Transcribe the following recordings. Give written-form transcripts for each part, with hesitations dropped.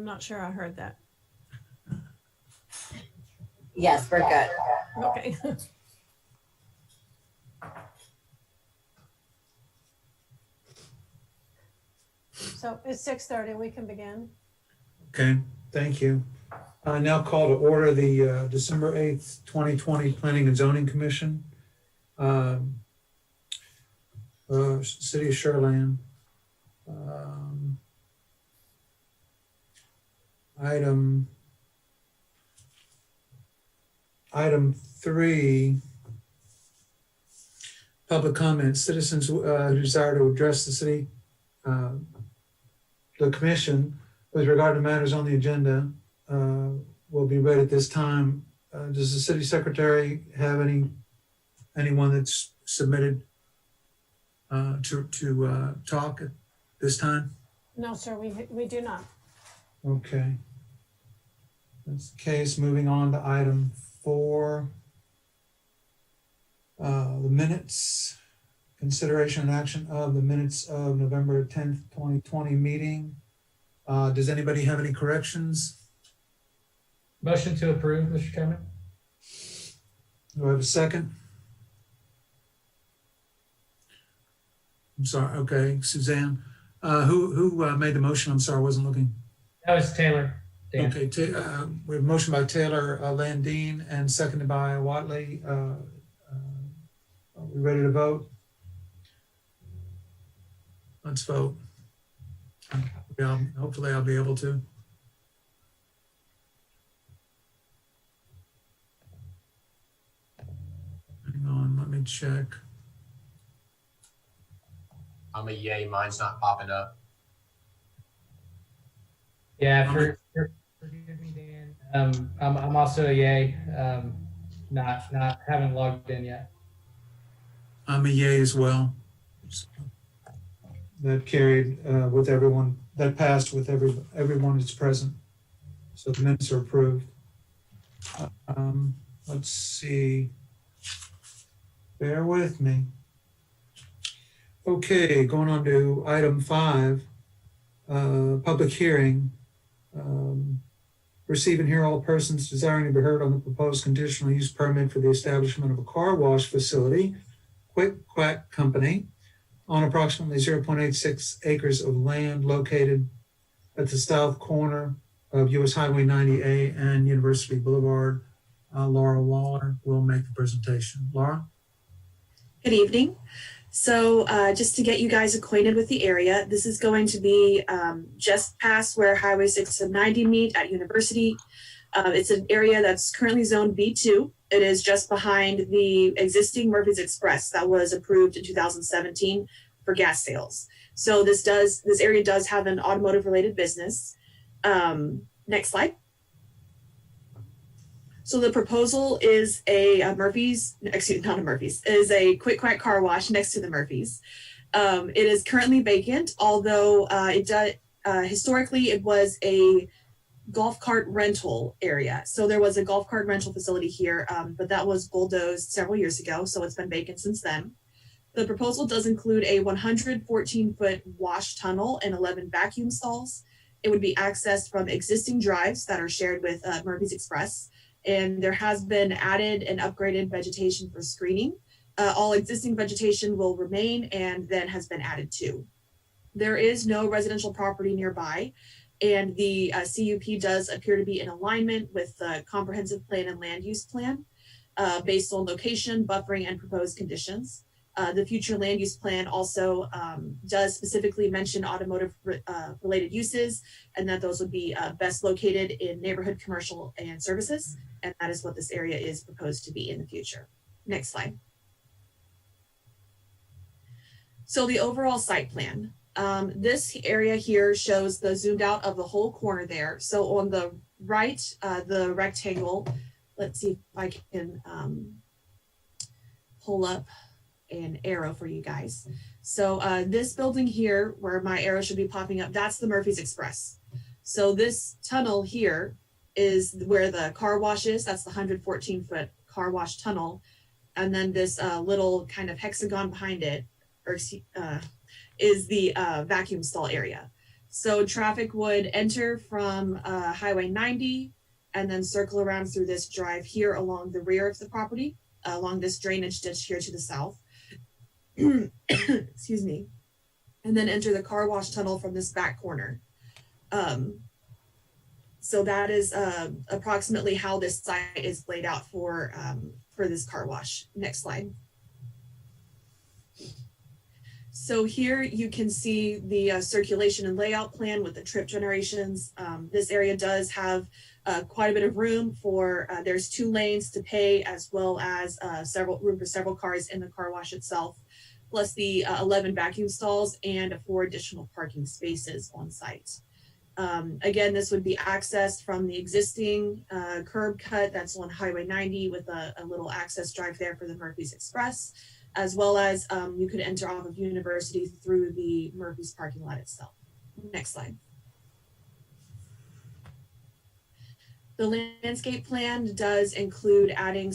I'm not sure I heard that. Yes, we're good. Okay. So it's 6:30, we can begin. Okay, thank you. I now call to order the December 8th, 2020 Planning and Zoning Commission. City of Shoreland. Item 3, public comments. Citizens who desire to address the city, the commission with regard to matters on the agenda will be read at this time. Does the city secretary have anyone that's submitted to talk at this time? No, sir, we do not. Okay. That's the case. Moving on to item 4. The minutes, consideration and action of the minutes of November 10th, 2020 meeting. Does anybody have any corrections? Motion to approve, Mr. Chairman. Do I have a second? I'm sorry. Okay, Suzanne. Who made the motion? I'm sorry, I wasn't looking. That was Taylor. Dan. Okay, we have a motion by Taylor Landine and seconded by Watley. Are we ready to vote? Let's vote. Hopefully I'll be able to. Hang on, let me check. I'm a yay. Mine's not popping up. Yeah, forgive me, Dan. I'm also a yay. Not haven't logged in yet. I'm a yay as well. That carried with everyone, that passed with everyone that's present. So the minutes are approved. Let's see. Bear with me. Okay, going on to item 5, public hearing. Receive and hear all persons desiring to be heard on the proposed conditional use permit for the establishment of a car wash facility, Quack Company, on approximately 0.86 acres of land located at the south corner of US Highway 90A and University Boulevard. Laura Waller will make the presentation. Laura? Good evening. So just to get you guys acquainted with the area, this is going to be just past where Highway 6 and 90 meet at University. It's an area that's currently zoned B2. It is just behind the existing Murphy's Express that was approved in 2017 for gas sales. So this area does have an automotive related business. Next slide. So the proposal is a a Quick Quack car wash next to the Murphy's. It is currently vacant, although historically it was a golf cart rental area. So there was a golf cart rental facility here, but that was bulldozed several years ago, so it's been vacant since then. The proposal does include a 114-foot wash tunnel and 11 vacuum stalls. It would be accessed from existing drives that are shared with Murphy's Express. And there has been added and upgraded vegetation for screening. All existing vegetation will remain and then has been added to. There is no residential property nearby, and the CUP does appear to be in alignment with the comprehensive plan and land use plan based on location, buffering, and proposed conditions. The future land use plan also does specifically mention automotive related uses, and that those would be best located in neighborhood commercial and services. And that is what this area is proposed to be in the future. Next slide. So the overall site plan. This area here shows the zoomed out of the whole corner there. So on the right, the rectangle, let's see if I can pull up an arrow for you guys. So this building here where my arrow should be popping up, that's the Murphy's Express. So this tunnel here is where the car wash is. That's the 114-foot car wash tunnel. And then this little kind of hexagon behind it is the vacuum stall area. So traffic would enter from Highway 90 and then circle around through this drive here along the rear of the property, along this drainage ditch here to the south. Excuse me. And then enter the car wash tunnel from this back corner. So that is approximately how this site is laid out for this car wash. Next slide. So here you can see the circulation and layout plan with the trip generations. This area does have quite a bit of room for, there's 2 lanes to pay, as well as room for several cars in the car wash itself, plus the 11 vacuum stalls and 4 additional parking spaces on site. Again, this would be accessed from the existing curb cut that's on Highway 90 with a little access drive there for the Murphy's Express, as well as you could enter off of University through the Murphy's parking lot itself. Next slide. The landscape plan does include adding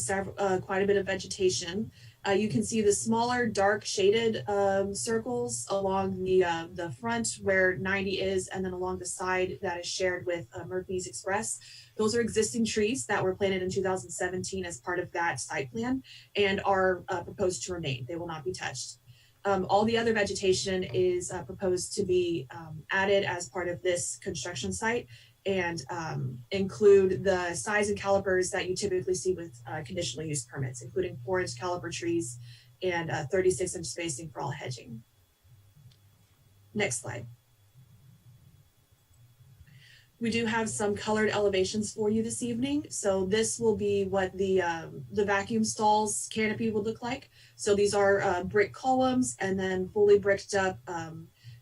quite a bit of vegetation. You can see the smaller dark shaded circles along the front where 90 is, and then along the side that is shared with Murphy's Express. Those are existing trees that were planted in 2017 as part of that site plan and are proposed to remain. They will not be touched. All the other vegetation is proposed to be added as part of this construction site, and include the size and calipers that you typically see with conditional use permits, including 4-inch caliper trees and 36-inch spacing for all hedging. Next slide. We do have some colored elevations for you this evening. So this will be what the vacuum stalls canopy would look like. So these are brick columns and then fully bricked up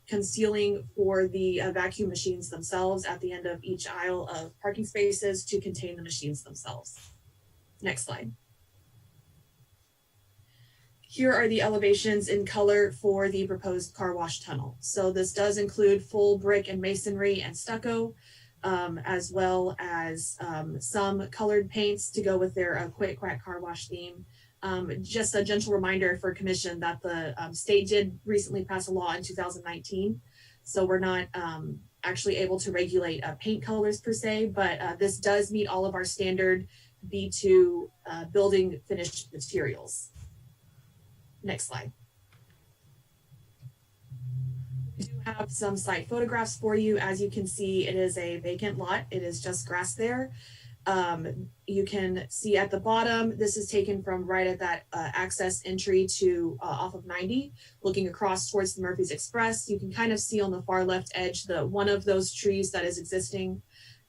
concealing for the vacuum machines themselves at the end of each aisle of parking spaces to contain the machines themselves. Next slide. Here are the elevations in color for the proposed car wash tunnel. So this does include full brick and masonry and stucco, as well as some colored paints to go with their Quack car wash theme. Just a gentle reminder for commission that the state did recently pass a law in 2019. So we're not actually able to regulate paint colors per se, but this does meet all of our standard B2 building finished materials. Next slide. We do have some site photographs for you. As you can see, it is a vacant lot. It is just grass there. You can see at the bottom, this is taken from right at that access entry to off of 90, looking across towards the Murphy's Express. You can kind of see on the far left edge one of those trees that is existing.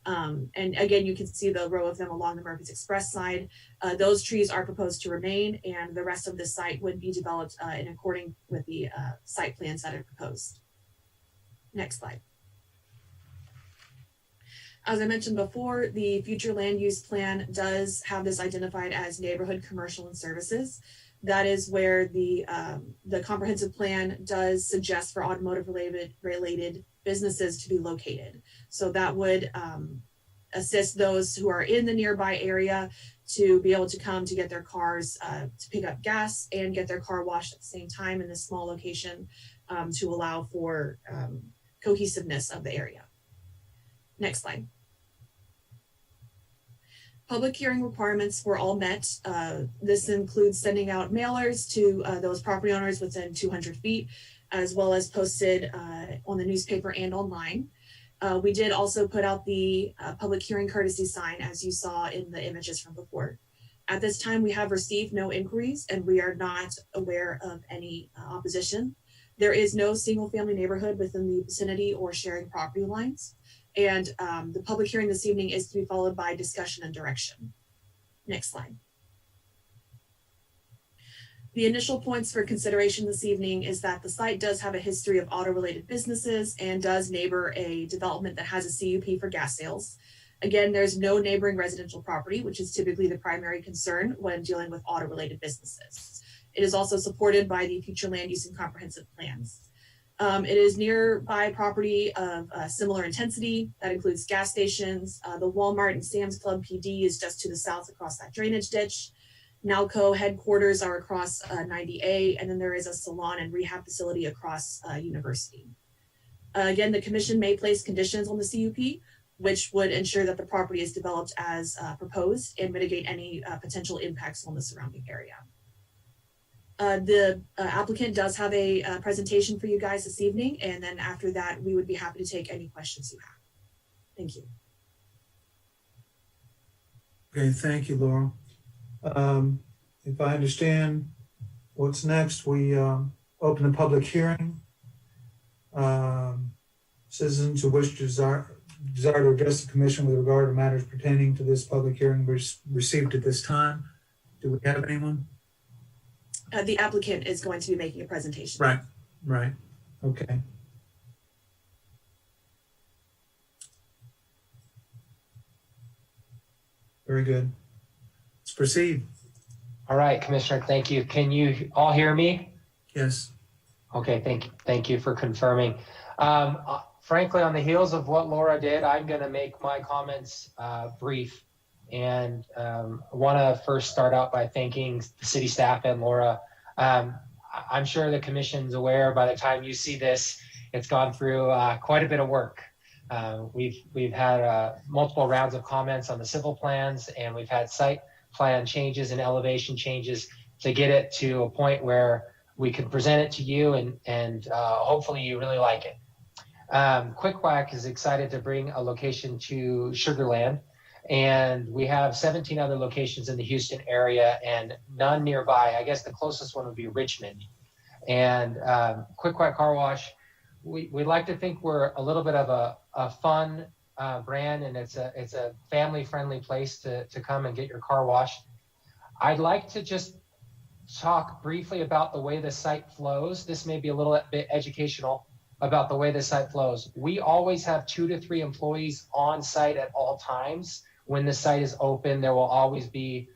And again, you can see the row of them along the Murphy's Express side. Those trees are proposed to remain, and the rest of the site would be developed in according with the site plans that are proposed. Next slide. As I mentioned before, the future land use plan does have this identified as neighborhood commercial and services. That is where the comprehensive plan does suggest for automotive related businesses to be located. So that would assist those who are in the nearby area to be able to come to get their cars to pick up gas and get their car washed at the same time in this small location to allow for cohesiveness of the area. Next slide. Public hearing requirements were all met. This includes sending out mailers to those property owners within 200 feet, as well as posted on the newspaper and online. We did also put out the public hearing courtesy sign, as you saw in the images from before. At this time, we have received no inquiries, and we are not aware of any opposition. There is no single family neighborhood within the vicinity or sharing property lines. And the public hearing this evening is to be followed by discussion and direction. Next slide. The initial points for consideration this evening is that the site does have a history of auto-related businesses and does neighbor a development that has a CUP for gas sales. Again, there's no neighboring residential property, which is typically the primary concern when dealing with auto-related businesses. It is also supported by the future land use and comprehensive plans. It is nearby property of similar intensity. That includes gas stations. The Walmart and Sam's Club PD is just to the south across that drainage ditch. Nalco headquarters are across 90A, and then there is a salon and rehab facility across University. Again, the commission may place conditions on the CUP, which would ensure that the property is developed as proposed and mitigate any potential impacts on the surrounding area. The applicant does have a presentation for you guys this evening, and then after that, we would be happy to take any questions you have. Thank you. Okay, thank you, Laura. If I understand what's next, we open the public hearing. Citizens who wish to desire to address the commission with regard to matters pertaining to this public hearing received at this time. Do we have anyone? The applicant is going to be making a presentation. Right. Okay. Very good. Let's proceed. All right, Commissioner, thank you. Can you all hear me? Yes. Okay, thank you for confirming. Frankly, on the heels of what Laura did, I'm going to make my comments brief, and want to first start out by thanking the city staff and Laura. I'm sure the commission's aware by the time you see this, it's gone through quite a bit of work. We've had multiple rounds of comments on the civil plans, and we've had site plan changes and elevation changes to get it to a point where we can present it to you, and hopefully you really like it. Quack is excited to bring a location to Sugar Land, and we have 17 other locations in the Houston area and none nearby. I guess the closest one would be Richmond. And Quack Car Wash, we like to think we're a little bit of a fun brand, and it's a family-friendly place to come and get your car washed. I'd like to just talk briefly about the way the site flows. This may be a little bit educational about the way the site flows. We always have 2 to 3 employees on site at all times. When the site is open, there will always be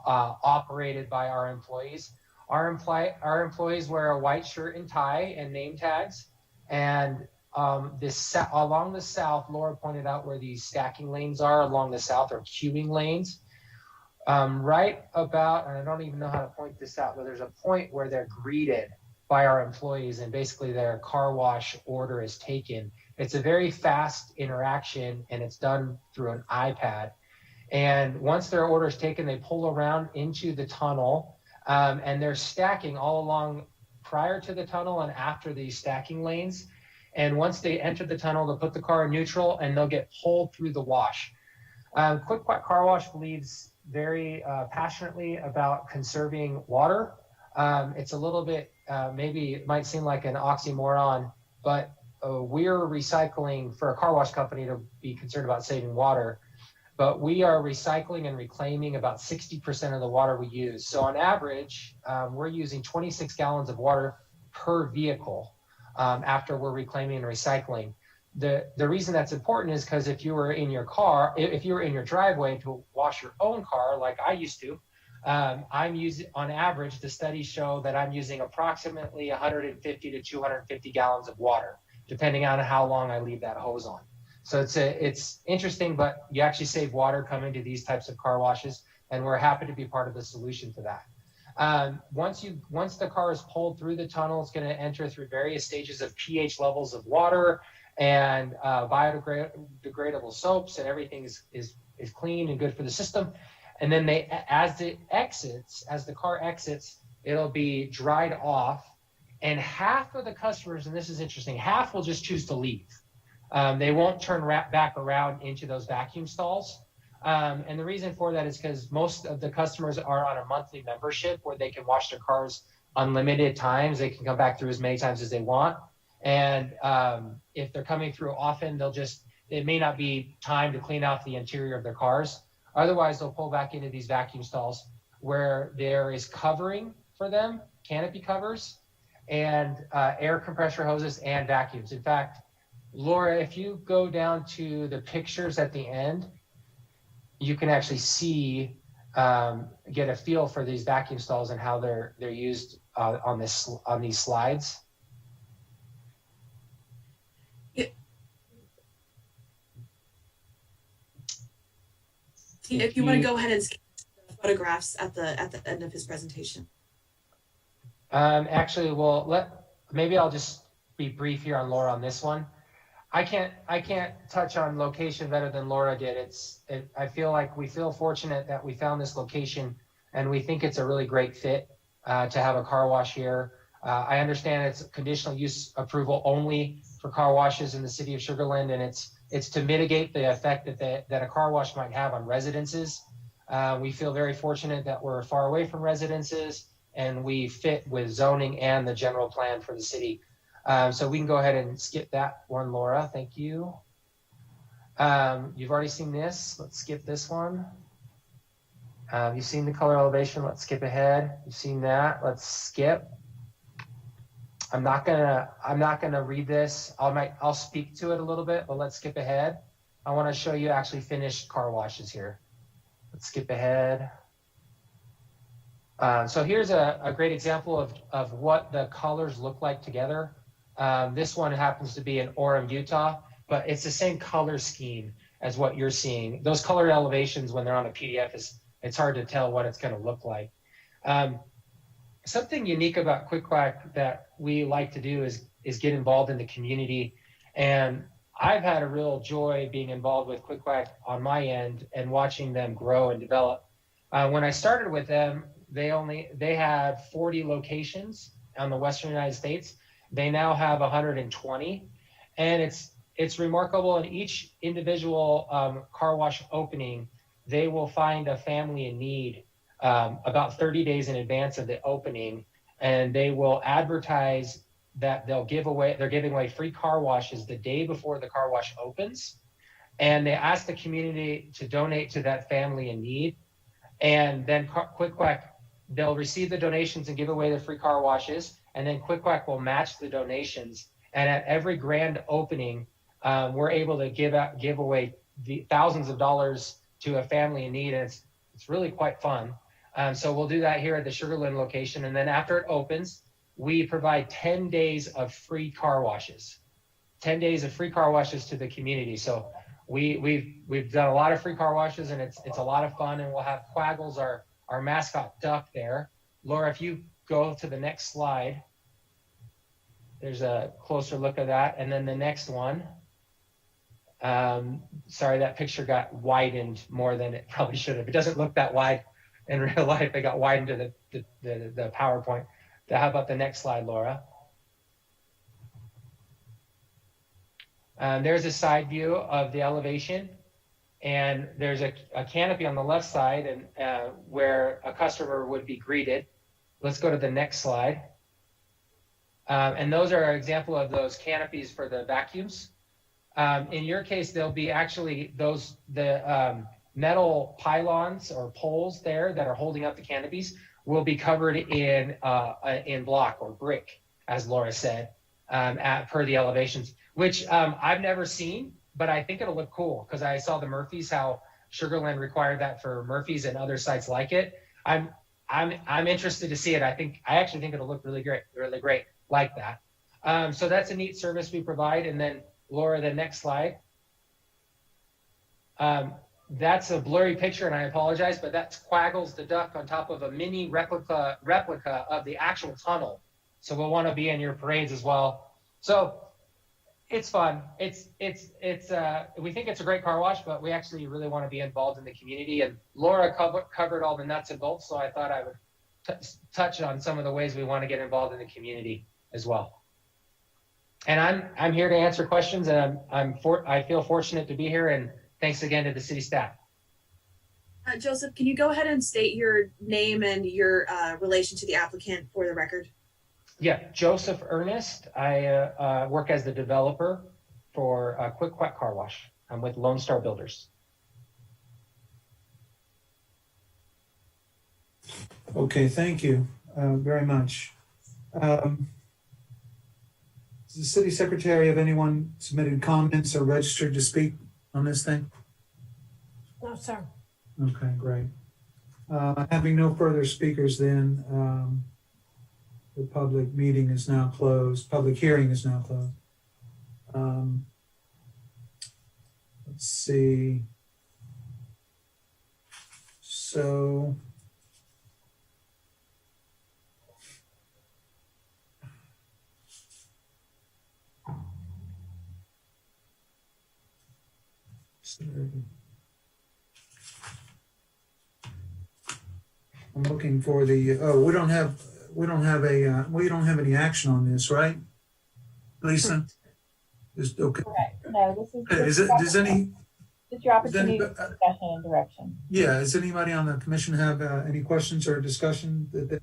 operated by our employees. Our employees wear a white shirt and tie and name tags. And along the south, Laura pointed out where these stacking lanes are along the south, or queuing lanes. Right about, and I don't even know how to point this out, but there's a point where they're greeted by our employees, and basically their car wash order is taken. It's a very fast interaction, and it's done through an iPad. And once their order is taken, they pull around into the tunnel, and they're stacking all along prior to the tunnel and after these stacking lanes. And once they enter the tunnel, they'll put the car in neutral and they'll get pulled through the wash. Quack Car Wash believes very passionately about conserving water. It's a little bit, maybe it might seem like an oxymoron, but we're recycling, for a car wash company to be concerned about saving water, but we are recycling and reclaiming about 60% of the water we use. So on average, we're using 26 gallons of water per vehicle after we're reclaiming and recycling. The reason that's important is because if you were in your car, if you were in your driveway to wash your own car, like I used to, I'm using, on average, the studies show that I'm using approximately 150 to 250 gallons of water, depending on how long I leave that hose on. So it's interesting, but you actually save water coming to these types of car washes, and we're happy to be part of the solution to that. Once the car is pulled through the tunnel, it's going to enter through various stages of pH levels of water and biodegradable soaps, and everything is clean and good for the system. And then as the car exits, it'll be dried off, and half of the customers, and this is interesting, half will just choose to leave. They won't turn back around into those vacuum stalls. And the reason for that is because most of the customers are on a monthly membership where they can wash their cars unlimited times. They can come back through as many times as they want. And if they're coming through often, it may not be time to clean out the interior of their cars. Otherwise, they'll pull back into these vacuum stalls where there is covering for them, canopy covers, and air compressor hoses and vacuums. In fact, Laura, if you go down to the pictures at the end, you can actually see, get a feel for these vacuum stalls and how they're used on these slides. If you want to go ahead and scan the photographs at the end of his presentation. Actually, well, maybe I'll just be brief here on Laura on this one. I can't touch on location better than Laura did. I feel like we feel fortunate that we found this location, and we think it's a really great fit to have a car wash here. I understand it's conditional use approval only for car washes in the city of Sugar Land, and it's to mitigate the effect that a car wash might have on residences. We feel very fortunate that we're far away from residences, and we fit with zoning and the general plan for the city. So we can go ahead and skip that one, Laura. Thank you. You've already seen this. Let's skip this one. You've seen the color elevation. Let's skip ahead. You've seen that. Let's skip. I'm not gonna read this. I'll speak to it a little bit, but let's skip ahead. I want to show you actually finished car washes here. Let's skip ahead. So here's a great example of what the colors look like together. This one happens to be in Orem, Utah, but it's the same color scheme as what you're seeing. Those color elevations, when they're on a PDF, it's hard to tell what it's going to look like. Something unique about Quick Quack that we like to do is get involved in the community. And I've had a real joy being involved with Quick Quack on my end and watching them grow and develop. When I started with them, they had 40 locations on the Western United States. They now have 120, and it's remarkable. In each individual car wash opening, they will find a family in need about 30 days in advance of the opening, and they will advertise that they're giving away free car washes the day before the car wash opens, and they ask the community to donate to that family in need. And then Quick Quack, they'll receive the donations and give away the free car washes, and then Quick Quack will match the donations. And at every grand opening, we're able to give away the thousands of dollars to a family in need, and it's really quite fun. So we'll do that here at the Sugar Land location, and then after it opens, we provide 10 days of free car washes. 10 days of free car washes to the community. So we've done a lot of free car washes, and it's a lot of fun. And we'll have Quaggles, our mascot duck, there. Laura, if you go to the next slide, there's a closer look at that. And then the next one. Sorry, that picture got widened more than it probably should have. It doesn't look that wide in real life. It got widened to the PowerPoint. How about the next slide, Laura? There's a side view of the elevation, and there's a canopy on the left side, and where a customer would be greeted. Let's go to the next slide. And those are an example of those canopies for the vacuums. In your case, there'll be actually the metal pylons or poles there that are holding up the canopies will be covered in block or brick, as Laura said, per the elevations, which I've never seen, but I think it'll look cool because I saw the Murphys, how Sugar Land required that for Murphys and other sites like it. I'm interested to see it. I actually think it'll look really great like that. So that's a neat service we provide. And then Laura, the next slide. That's a blurry picture, and I apologize, but that's Quaggles the duck on top of a mini replica of the actual tunnel. So we'll want to be in your parades as well. So it's fun. We think it's a great car wash, but we actually really want to be involved in the community. And Laura covered all the nuts and bolts, so I thought I would touch on some of the ways we want to get involved in the community as well. And I'm here to answer questions, and I feel fortunate to be here. And thanks again to the city staff. Joseph, can you go ahead and state your name and your relation to the applicant for the record? Yeah, Joseph Ernest. I work as the developer for Quick Quack Car Wash. I'm with Lone Star Builders. Okay, thank you very much. Does the city secretary have anyone submitted comments or registered to speak on this thing? No, sir. Okay, great. Having no further speakers, then the public meeting is now closed. Public hearing is now closed. Let's see. So I'm looking for the, we don't have any action on this, right? Lisa? Is, okay. Correct. No, this is. Does any, It's your opportunity Then, for discussion and direction. yeah, does anybody on the commission have any questions or discussion that they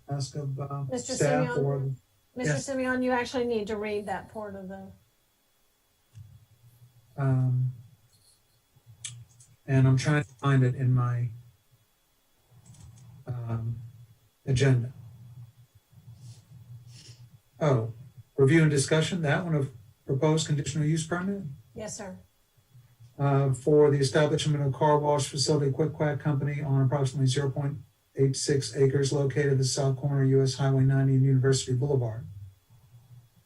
ask of Mr. staff Simeon? or? Mr. Yes. Simeon, you actually need to read that part of the, And I'm trying to find it in my agenda. Oh, review and discussion, that one of proposed conditional use permit yes, sir. for the establishment of a car wash facility, Quack Company, on approximately 0.86 acres located at the south corner of US Highway 90 and University Boulevard.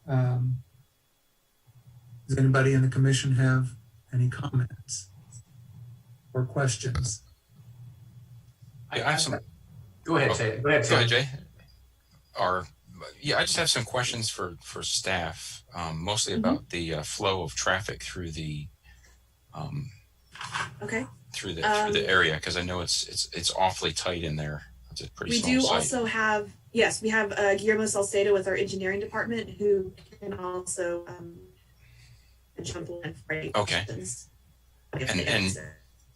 Does anybody in the commission have any comments or questions? I have some. Go ahead, Ted. Go ahead, Go ahead, Tim. Jay. I just have some questions for staff, mostly about the flow of traffic through the Okay. through the area, because I know it's awfully tight in there. It's a pretty We small do site. also have, yes, we have Guillermo Salcedo with our engineering department who can also jump in for any Okay. questions.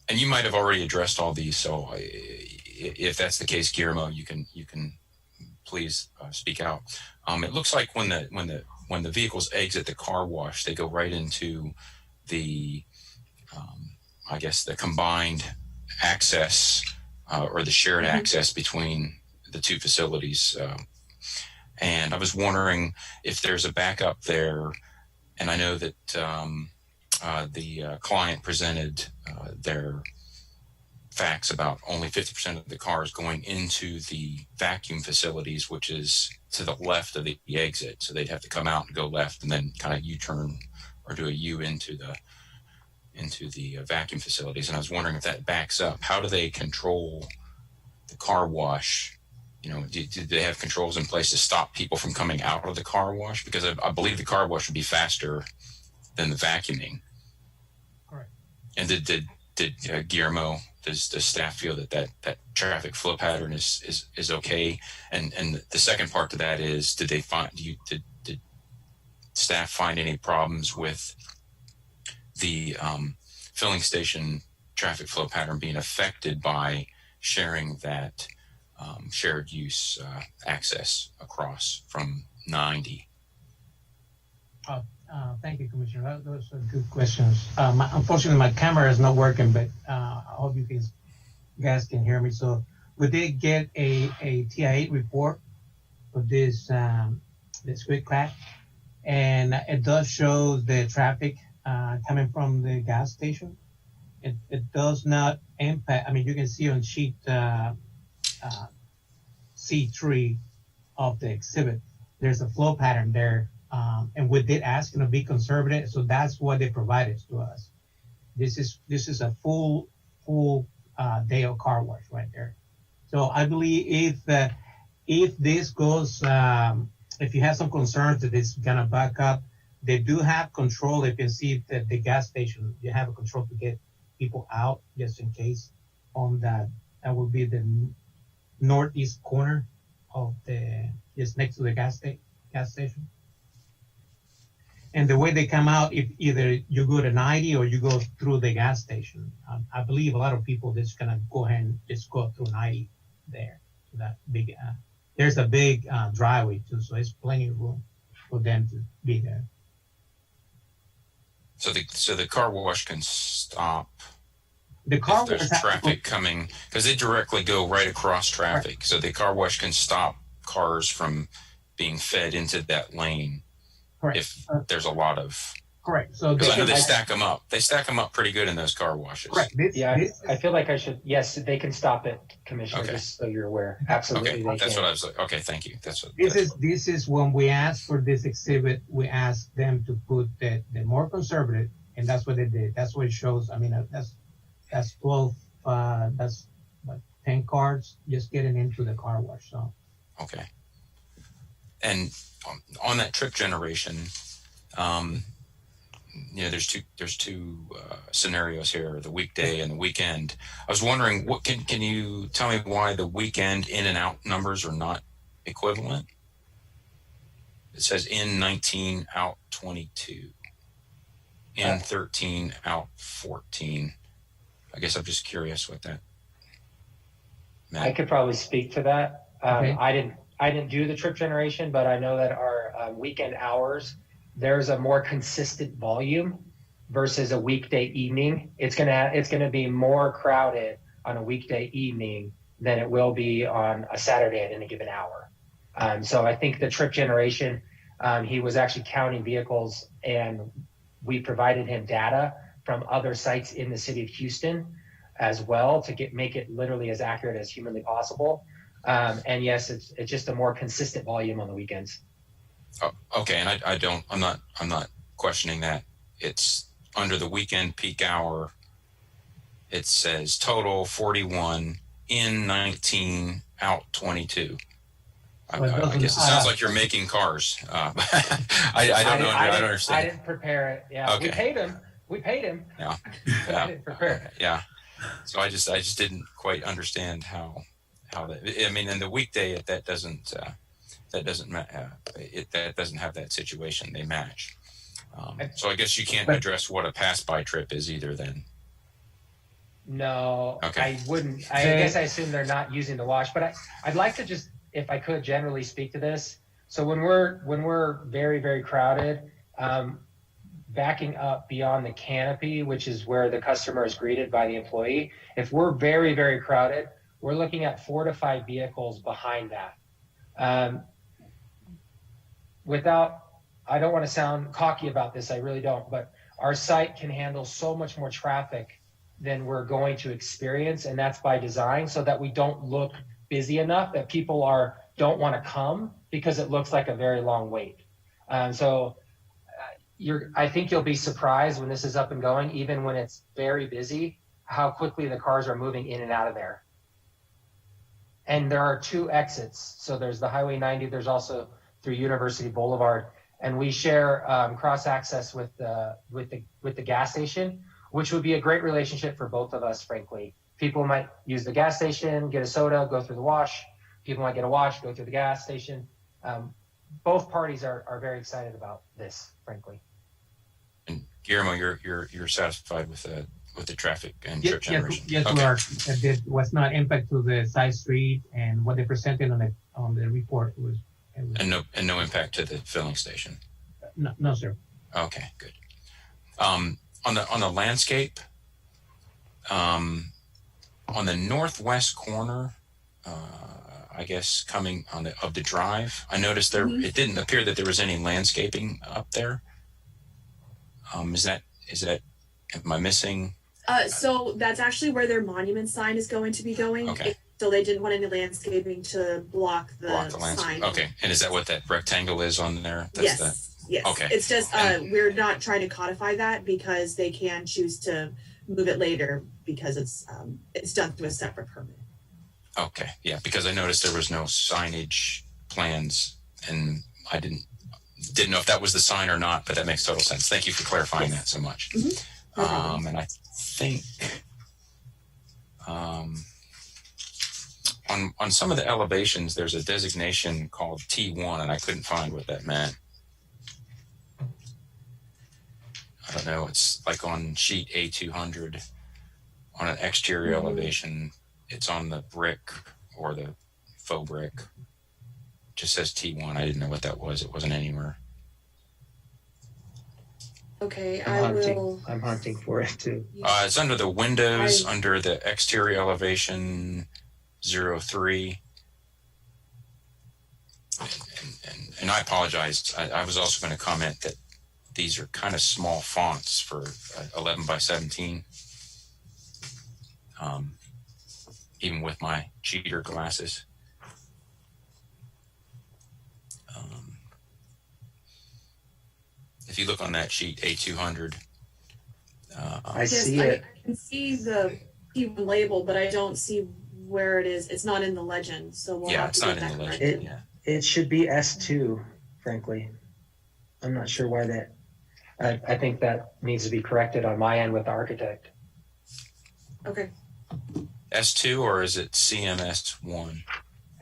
And you might have already addressed all these, so if that's the case, Guillermo, you can please speak out. It looks like when the vehicles exit the car wash, they go right into the I guess the combined access or the shared access between the two facilities. And I was wondering if there's a backup there. And I know that the client presented their facts about only 50% of the cars going into the vacuum facilities, which is to the left of the exit. So they'd have to come out and go left and then kind of U-turn or do a U into the vacuum facilities. And I was wondering if that backs up, how do they control the car wash? You know, do they have controls in place to stop people from coming out of the car wash? Because I believe the car wash would be faster than the vacuuming. Correct. And did Guillermo, does staff feel that traffic flow pattern is okay? And the second part to that is, did staff find any problems with the filling station traffic flow pattern being affected by sharing that shared use access across from 90? Thank you, Commissioner. Those are good questions. Unfortunately, my camera is not working, but I hope you guys can hear me. So we did get a TI8 report for this Quack, and it does show the traffic coming from the gas station. It does not impact. I mean, you can see on sheet C3 of the exhibit, there's a flow pattern there. And we did ask them to be conservative, so that's what they provided to us. This is a full day of car wash right there. So I believe if this goes, if you have some concerns that it's gonna back up, they do have control. You can see that the gas station, you have a control to get people out just in case. On that will be the northeast corner of just next to the gas station. And the way they come out, if either you go to 90 or you go through the gas station, I believe a lot of people just gonna go ahead and just go through 90 there. So that big, there's a big driveway too, so there's plenty of room for them to be there. So the car wash can stop The car if there's wash traffic coming, because they directly go right across traffic. Right. So the car wash can stop cars from being fed into that lane. Correct. If there's a lot of. Correct. So because I know they stack them up. They stack them up pretty good in those car washes. Correct. I feel like I should. Yes, they can stop it, Commissioner. Okay. Just so you're aware. Absolutely. Okay, that's what I was like. Okay, thank you. This is when we asked for this exhibit. We asked them to put the more conservative, and that's what they did. That's what it shows. I mean, that's 12. That's like 10 cars just getting into the car wash. So. Okay. And on that trip generation, there's two scenarios here: the weekday and the weekend. I was wondering, what can you tell me why the weekend in and out numbers are not equivalent? It says in 19, out 22. In 13, out 14. I guess I'm just curious what that meant. I could probably speak to that. Okay. I didn't do the trip generation, but I know that our weekend hours, there's a more consistent volume versus a weekday evening. It's gonna be more crowded on a weekday evening than it will be on a Saturday at any given hour. So I think the trip generation, he was actually counting vehicles, and we provided him data from other sites in the city of Houston as well to make it literally as accurate as humanly possible. And yes, it's just a more consistent volume on the weekends. Oh, okay, and I'm not questioning that. It's under the weekend peak hour. It says total 41, in 19, out 22. I guess it sounds like you're making cars. I don't know. I don't understand. I didn't prepare it. Yeah, okay. We paid him. Yeah, I didn't prepare it. Yeah. So I just didn't quite understand how that. I mean, in the weekday that doesn't have that situation. They match. So I guess you can't address what a pass by trip is either. Then. No, okay. I wouldn't. I guess I assume they're not using the wash, but I'd like to just, if I could, generally speak to this. So when we're very, very crowded, backing up beyond the canopy, which is where the customer is greeted by the employee, if we're very, very crowded, we're looking at 4 to 5 vehicles behind that. I don't want to sound cocky about this, I really don't, but our site can handle so much more traffic than we're going to experience, and that's by design, so that we don't look busy enough that people don't want to come because it looks like a very long wait. I think you'll be surprised when this is up and going, even when it's very busy, how quickly the cars are moving in and out of there. And there are 2 exits. So there's the Highway 90, there's also through University Boulevard, and we share cross access with the gas station, which would be a great relationship for both of us, frankly. People might use the gas station, get a soda, go through the wash. People might get a wash, go through the gas station. Both parties are very excited about this, frankly. And Guillermo, you're satisfied with the traffic and trip generation? Yes, okay. we are. There was not impact to the side street, and what they presented on the report was. And no impact to the filling station. No, sir. Okay, good. On the landscape, on the northwest corner, I guess coming of the drive, I noticed there. Mm-hmm. It didn't appear that there was any landscaping up there. Is that? Am I missing? So that's actually where their monument sign is going to be going. Okay. So they didn't want any landscaping to block the sign. Okay. And is that what that rectangle is on there? Yes. Yes. Okay. It's just we're not trying to codify that because they can choose to move it later because it's done through a separate permit. Okay. Yeah, because I noticed there was no signage plans, and I didn't know if that was the sign or not, but that makes total sense. Thank you for clarifying that so much. Mm-hmm. And I think on some of the elevations, there's a designation called T1, and I couldn't find what that meant. I don't know. It's like on sheet A200 on an exterior elevation. It's on the brick or the faux brick. It just says T1. I didn't know what that was. It wasn't anywhere. Okay, I'm hunting for it too. It's under the windows, under the exterior elevation 03. And I apologize. I was also going to comment that these are kind of small fonts for 11 by 17. Even with my cheater glasses. If you look on that sheet A200, I see it. I can see the P1 label, but I don't see where it is. It's not in the legend, so we'll have it's to not get in that the corrected. legend. It should be S2, frankly. I'm not sure why that. I think that needs to be corrected on my end with the architect. Okay. S2 or is it CMS1?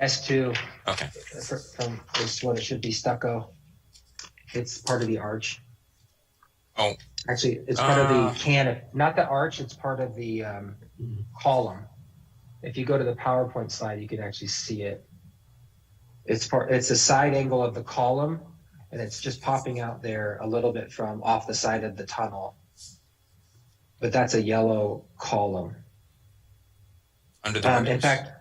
S2 Okay. from is what it should be, stucco. It's part of the arch. Oh. Actually, it's part of the canopy, not the arch. It's part of the column. If you go to the PowerPoint slide, you can actually see it. It's a side angle of the column, and it's just popping out there a little bit from off the side of the tunnel. But that's a yellow column. Under the windows. In fact,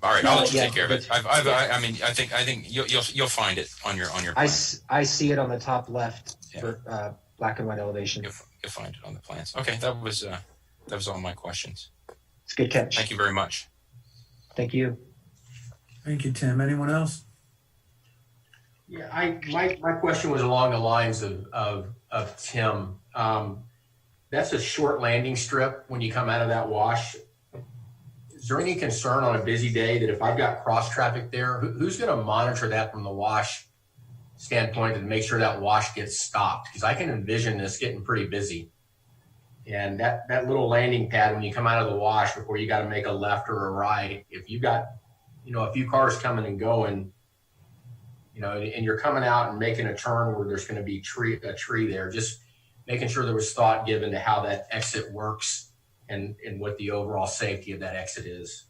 all right, I'll let you yeah, take care of it. I mean, I think you'll find it on your plan. I see it on the top left for black and white elevation. You'll find it on the plans. Okay, that was all my questions. It's a good catch. Thank you very much. Thank you. Thank you, Tim. Anyone else? Yeah, my question was along the lines of Tim. That's a short landing strip when you come out of that wash. Is there any concern on a busy day that if I've got cross traffic there, who's going to monitor that from the wash standpoint and make sure that wash gets stopped? Because I can envision this getting pretty busy. And that little landing pad when you come out of the wash before you got to make a left or a right, if you got, a few cars coming and going, and you're coming out and making a turn where there's going to be a tree there, just making sure there was thought given to how that exit works and what the overall safety of that exit is.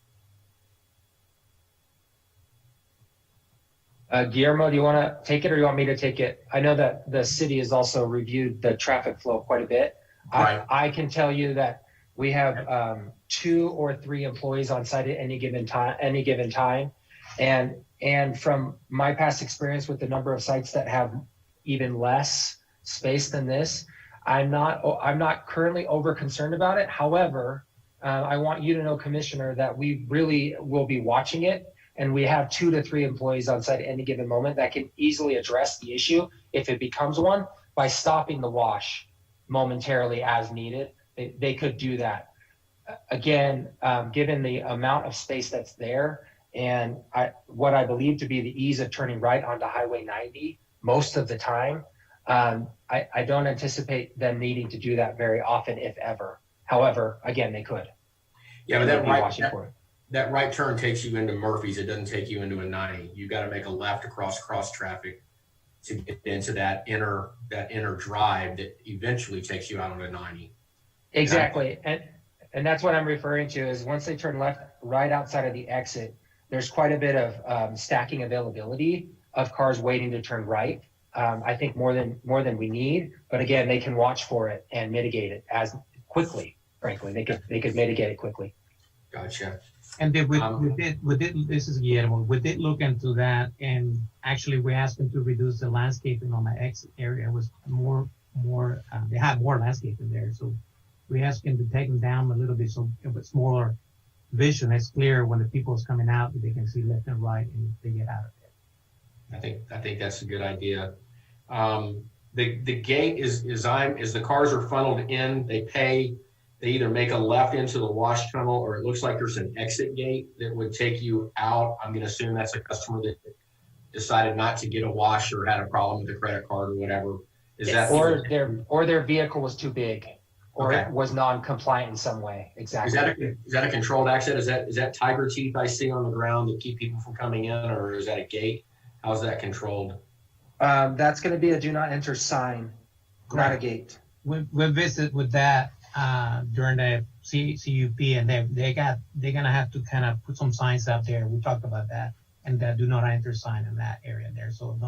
Guillermo, do you want to take it or you want me to take it? I know that the city has also reviewed the traffic flow quite a bit. Right. I can tell you that we have 2 or 3 employees on site at any given time. And from my past experience with the number of sites that have even less space than this, I'm not currently over concerned about it. However, I want you to know, Commissioner, that we really will be watching it, and we have 2 to 3 employees on site at any given moment that can easily address the issue if it becomes one by stopping the wash momentarily as needed. They could do that. Again, given the amount of space that's there and what I believe to be the ease of turning right onto Highway 90 most of the time, I don't anticipate them needing to do that very often, if ever. However, again, they could. Yeah, but that right turn takes you into Murphy's. It doesn't take you into a 90. You got to make a left across cross traffic to get into that inner drive that eventually takes you out on a 90. Exactly, and that's what I'm referring to is once they turn left right outside of the exit, there's quite a bit of stacking availability of cars waiting to turn right. I think more than we need, but again, they can watch for it and mitigate it as quickly. Frankly, they could mitigate it quickly. Gotcha. And we did. This is Guillermo. We did look into that, and actually, we asked them to reduce the landscaping on the exit area. It was more. They had more landscaping there, so we asked them to take them down a little bit, so it was smaller vision. It's clear when the people is coming out that they can see left and right, and they get out of there. I think that's a good idea. The gate is the cars are funneled in, they either make a left into the wash tunnel, or it looks like there's an exit gate that would take you out. I'm going to assume that's a customer that decided not to get a wash or had a problem with a credit card or whatever. Or their vehicle was too big, or it was non-compliant in some way. Exactly. Is that a controlled exit? Is that tiger teeth I see on the ground that keep people from coming in, or is that a gate? How's that controlled? That's going to be a do not enter sign, not a gate. We visit with that during the CUP, and they're gonna have to kind of put some signs out there. We talked about that, and that do not enter sign in that area there, so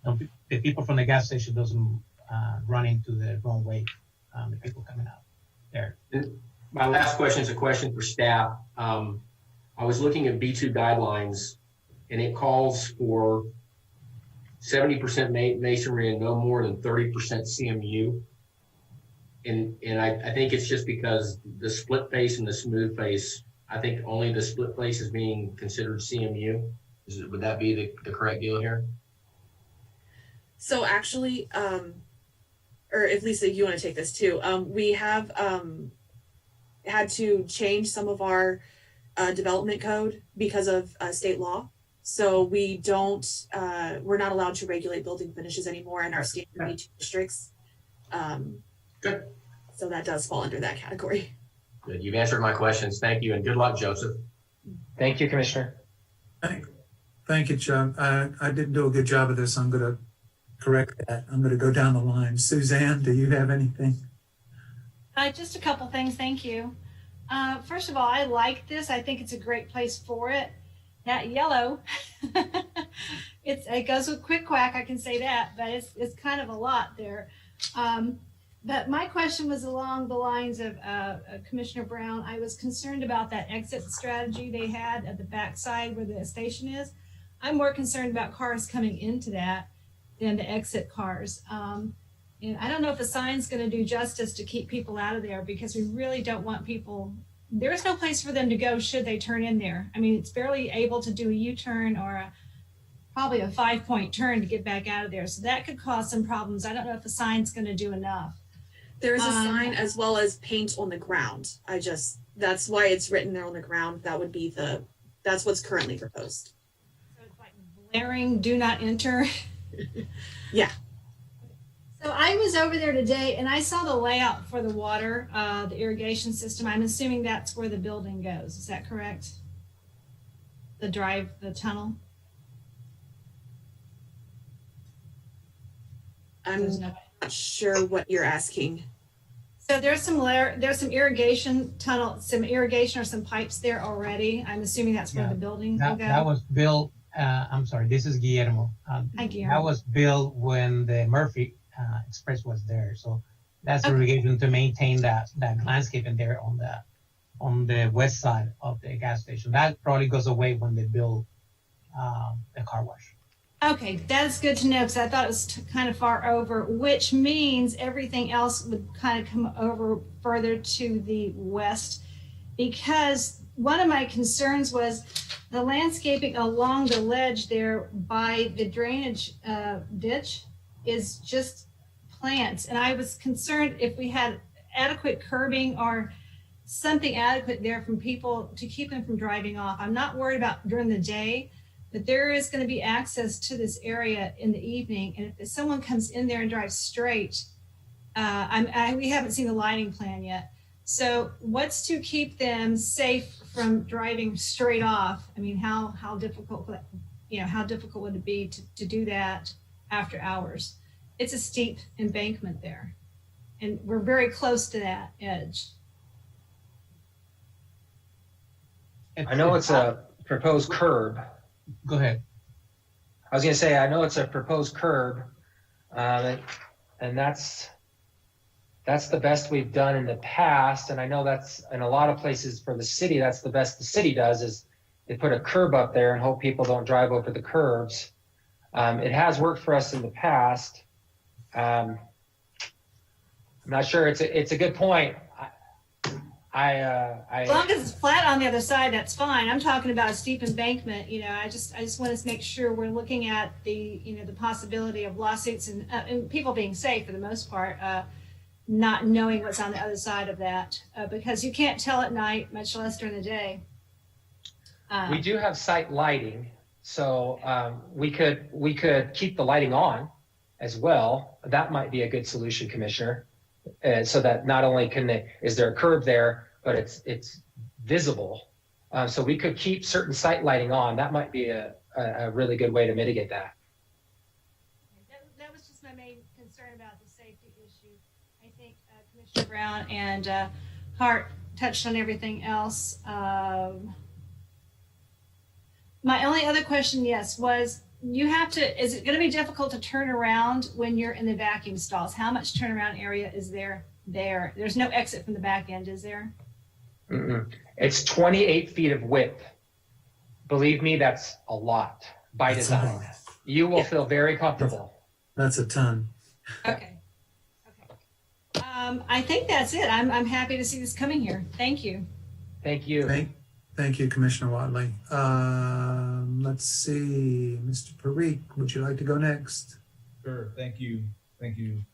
the people from the gas station doesn't run into the wrong way. The people coming out there. My last question is a question for staff. I was looking at B2 guidelines, and it calls for 70% masonry and no more than 30% CMU. And I think it's just because the split face and the smooth face, I think only the split face is being considered CMU. Would that be the correct deal here? So actually, or if Lisa, you want to take this too, we have had to change some of our development code because of state law. So we don't, we're not allowed to regulate building finishes anymore in our standard B2 districts. Good. So that does fall under that category. Good. You've answered my questions. Thank you, and good luck, Joseph. Thank you, Commissioner. Thank you, Chuck. I didn't do a good job of this. I'm going to correct that. I'm going to go down the line. Suzanne, do you have anything? Just a couple things, thank you. First of all, I like this. I think it's a great place for it. That yellow, it goes with Quack, I can say that, but it's kind of a lot there. But my question was along the lines of Commissioner Brown. I was concerned about that exit strategy they had at the backside where the station is. I'm more concerned about cars coming into that than the exit cars. And I don't know if the sign's going to do justice to keep people out of there, because we really don't want people. There is no place for them to go should they turn in there. I mean, it's barely able to do a U-turn or probably a 5-point turn to get back out of there. So that could cause some problems. I don't know if the sign's going to do enough. There is a sign as well as paint on the ground. That's why it's written there on the ground. That's what's currently proposed. So it's like blaring, do not enter. Yeah. So I was over there today and I saw the layout for the water, the irrigation system. I'm assuming that's where the building goes. Is that correct? The tunnel? I'm not sure what you're asking. So there's some irrigation tunnel, some irrigation or some pipes there already. I'm assuming that's where the building will go. That was built, I'm sorry, this is Guillermo. Hi, Guillermo. That was built when the Murphy Express was there. So that's irrigation to maintain that landscaping there on the west side of the gas station. That probably goes away when they build the car wash. Okay, that's good to know, because I thought it was kind of far over, which means everything else would kind of come over further to the west, because one of my concerns was the landscaping along the ledge there by the drainage ditch is just plants. And I was concerned if we had adequate curbing or something adequate there from people to keep them from driving off. I'm not worried about during the day, but there is going to be access to this area in the evening. And if someone comes in there and drives straight, we haven't seen the lighting plan yet. So what's to keep them safe from driving straight off? I mean, how difficult would it be to do that after hours? It's a steep embankment there, and we're very close to that edge. I know it's a proposed curb. Go ahead. I was going to say, I know it's a proposed curb, and that's the best we've done in the past. And I know that's in a lot of places for the city, that's the best the city does, is they put a curb up there and hope people don't drive over the curbs. It has worked for us in the past. I'm not sure. It's a good point. As long as it's flat on the other side, that's fine. I'm talking about a steep embankment. I just want to make sure we're looking at the possibility of lawsuits and people being safe for the most part, not knowing what's on the other side of that, because you can't tell at night, much less during the day. We do have site lighting, so we could keep the lighting on as well. That might be a good solution, Commissioner. So that not only is there a curb there, but it's visible. So we could keep certain site lighting on. That might be a really good way to mitigate that. That was just my main concern about the safety issue. I think Commissioner Brown and Hart touched on everything else. My only other question, was is it going to be difficult to turn around when you're in the vacuum stalls? How much turnaround area is there? There's no exit from the back end, is there? Mm-mm. It's 28 feet of width. Believe me, that's a lot by design. You will feel very comfortable. That's a ton. Okay. I think that's it. I'm happy to see this coming here. Thank you. Thank you. Thank you, Commissioner Watley. Let's see, Mr. Parikh, would you like to go next? Sure. Thank you,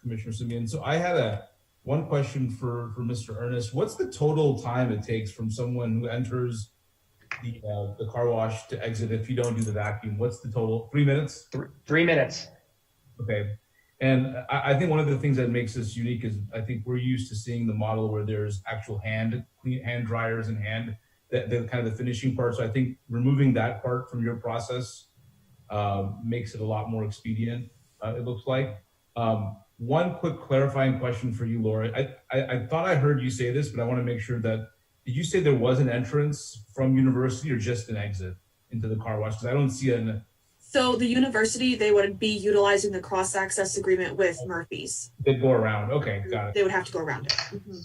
Commissioner Simeon. So I had one question for Mr. Ernest. What's the total time it takes from someone who enters the car wash to exit if you don't do the vacuum? What's the total? 3 minutes? 3 minutes. Okay. And I think one of the things that makes us unique is I think we're used to seeing the model where there's actual hand dryers and the kind of the finishing part. So I think removing that part from your process makes it a lot more expedient, it looks like. One quick clarifying question for you, Laura. I thought I heard you say this, but I want to make sure that, did you say there was an entrance from University or just an exit into the car wash? Because I don't see an... So the university, they would be utilizing the cross-access agreement with Murphy's. They'd go around. Okay, got it. They would have to go around it. Mm-hmm.